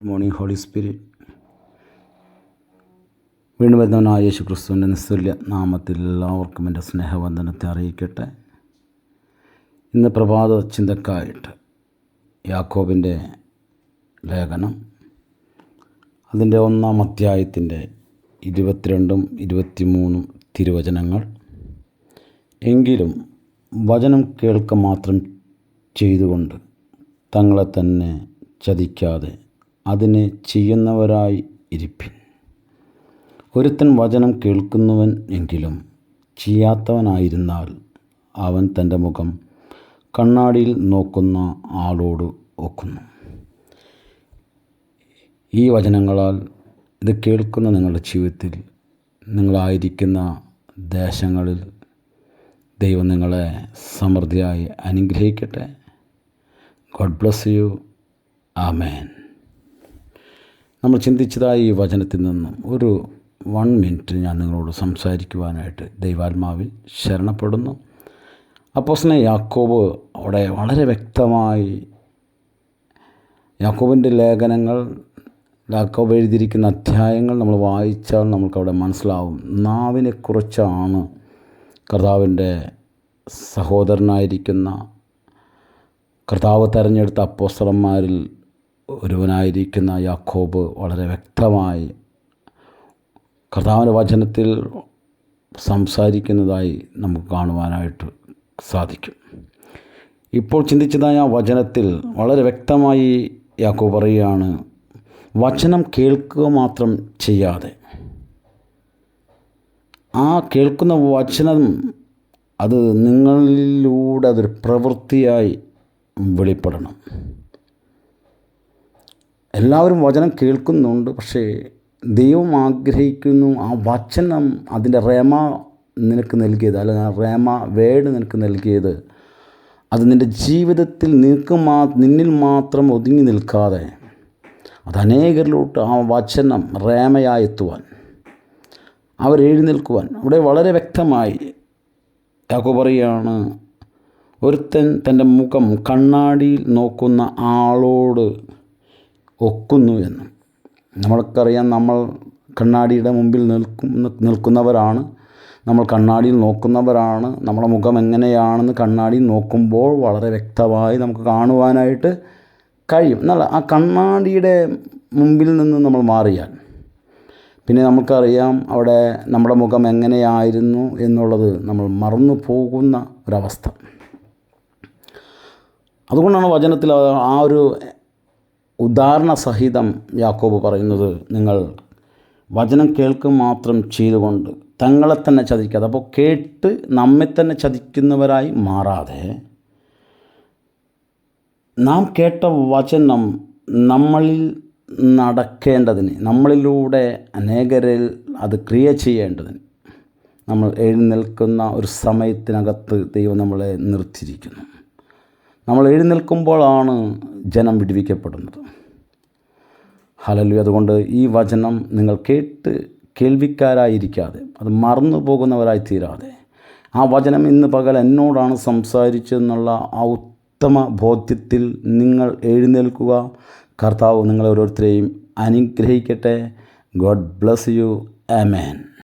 Morning holy spirit. വീണ്ടും വരുന്നവനായ യേശു ക്രിസ്തുവിൻ്റെ നിസ്തുല്യ നാമത്തിൽ എല്ലാവർക്കും എൻ്റെ സ്നേഹവന്ദനത്തെ അറിയിക്കട്ടെ. ഇന്ന് പ്രഭാത ചിന്തക്കായിട്ട് യാക്കോബിൻ്റെ ലേഖനം അതിൻ്റെ 1-ാം അധ്യായത്തിൻ്റെ 22-ഉം 23-ഉം തിരുവചനങ്ങൾ. എങ്കിലും വചനം കേൾക്ക മാത്രം ചെയ്തുകൊണ്ട് തങ്ങളെ തന്നെ ചതിക്കാതെ അതിനെ ചെയ്യുന്നവരായി ഇരിപ്പിൻ. ഒരുത്തൻ വചനം കേൾക്കുന്നവൻ എങ്കിലും ചെയ്യാത്തവനായിരുന്നാൽ അവൻ തൻ്റെ മുഖം കണ്ണാടിയിൽ നോക്കുന്ന ആളോട് ഒക്കുന്നു. ഈ വചനങ്ങളാൽ ഇത് കേൾക്കുന്ന നിങ്ങളുടെ ജീവിതത്തിൽ നിങ്ങളായിരിക്കുന്ന ദേശങ്ങളിൽ ദൈവം നിങ്ങളെ സമൃദ്ധിയായി അനുഗ്രഹിക്കട്ടെ. God bless you. ആമേൻ. നമ്മൾ ചിന്തിച്ചതായി ഈ വചനത്തിൽ നിന്നും ഒരു 1 മിനിറ്റ് ഞാൻ നിങ്ങളോട് സംസാരിക്കുവാനായിട്ട് ദൈവാത്മാവിൽ ശരണപ്പെടുന്നു. അപ്പോസ്തലനായ യാക്കോബ് അവിടെ വളരെ വ്യക്തമായി യാക്കോബിൻ്റെ ലേഖനങ്ങൾ, യാക്കോബ് എഴുതിയിരിക്കുന്ന അധ്യായങ്ങൾ നമ്മൾ വായിച്ചാൽ നമുക്കവിടെ മനസ്സിലാവും. നാവിനെക്കുറിച്ചാണ് കർത്താവിൻ്റെ സഹോദരനായിരിക്കുന്ന കർത്താവ് തെരഞ്ഞെടുത്ത അപ്പോസ്തലന്മാരിൽ ഒരുവനായിരിക്കുന്ന യാക്കോബ് വളരെ വ്യക്തമായി കർത്താവിൻ്റെ വചനത്തിൽ സംസാരിക്കുന്നതായി നമുക്ക് കാണുവാനായിട്ട് സാധിക്കും. ഇപ്പോൾ ചിന്തിച്ചതായ ആ വചനത്തിൽ വളരെ വ്യക്തമായി യാക്കോബ് പറയുകയാണ്, വചനം കേൾക്കുക മാത്രം ചെയ്യാതെ ആ കേൾക്കുന്ന വചനം അത് നിങ്ങളിലൂടെ അതൊരു പ്രവൃത്തിയായി വെളിപ്പെടണം. എല്ലാവരും വചനം കേൾക്കുന്നുണ്ട്, പക്ഷേ ദൈവം ആഗ്രഹിക്കുന്നു ആ വചനം അതിൻ്റെ റേമ നിനക്ക് നൽകിയത്, അല്ലെങ്കിൽ ആ റേമ വേഡ് നിനക്ക് നൽകിയത് അത് നിൻ്റെ ജീവിതത്തിൽ നിന്നിൽ മാത്രം ഒതുങ്ങി നിൽക്കാതെ അത് അനേകരിലോട്ട് ആ വചനം റേമയായി എത്തുവാൻ, അവരെഴുന്നേൽക്കുവാൻ. അവിടെ വളരെ വ്യക്തമായി യാക്കോബ് പറയുകയാണ്, ഒരുത്തൻ തൻ്റെ മുഖം കണ്ണാടിയിൽ നോക്കുന്ന ആളോട് ഒക്കുന്നു എന്ന്. നമ്മൾക്കറിയാം, നമ്മൾ കണ്ണാടിയുടെ മുമ്പിൽ നിൽക്കുന്നവരാണ്, നമ്മൾ കണ്ണാടിയിൽ നോക്കുന്നവരാണ്. നമ്മുടെ മുഖം എങ്ങനെയാണെന്ന് കണ്ണാടിയിൽ നോക്കുമ്പോൾ വളരെ വ്യക്തമായി നമുക്ക് കാണുവാനായിട്ട് കഴിയും. എന്നാൽ ആ കണ്ണാടിയുടെ മുമ്പിൽ നിന്ന് നമ്മൾ മാറിയാൽ പിന്നെ നമുക്കറിയാം അവിടെ നമ്മുടെ മുഖം എങ്ങനെയായിരുന്നു എന്നുള്ളത് നമ്മൾ മറന്നു പോകുന്ന ഒരവസ്ഥ. അതുകൊണ്ടാണ് വചനത്തിൽ ആ ഒരു ഉദാഹരണ സഹിതം യാക്കോബ് പറയുന്നത്, നിങ്ങൾ വചനം കേൾക്കുക മാത്രം ചെയ്തുകൊണ്ട് തങ്ങളെ തന്നെ ചതിക്കാതെ, അപ്പോൾ കേട്ട് നമ്മെ തന്നെ ചതിക്കുന്നവരായി മാറാതെ നാം കേട്ട വചനം നമ്മളിൽ നടക്കേണ്ടതിന്, നമ്മളിലൂടെ അനേകരിൽ അത് ക്രിയ ചെയ്യേണ്ടതിന് നമ്മൾ എഴുന്നേൽക്കുന്ന ഒരു സമയത്തിനകത്ത് ദൈവം നമ്മളെ നിർത്തിയിരിക്കുന്നു. നമ്മൾ എഴുന്നേൽക്കുമ്പോഴാണ് ജനം വിടുവിക്കപ്പെടുന്നത്. ഹല്ലേലൂയ. അതുകൊണ്ട് ഈ വചനം നിങ്ങൾ കേട്ട് കേൾവിക്കാരായിരിക്കാതെ, അത് മറന്നു പോകുന്നവരായി തീരാതെ, ആ വചനം ഇന്ന് പകൽ എന്നോടാണ് സംസാരിച്ചതെന്നുള്ള ആ ഉത്തമ ബോധ്യത്തിൽ നിങ്ങൾ എഴുന്നേൽക്കുക. കർത്താവ് നിങ്ങളെ ഓരോരുത്തരെയും അനുഗ്രഹിക്കട്ടെ. God bless you. ആമേൻ.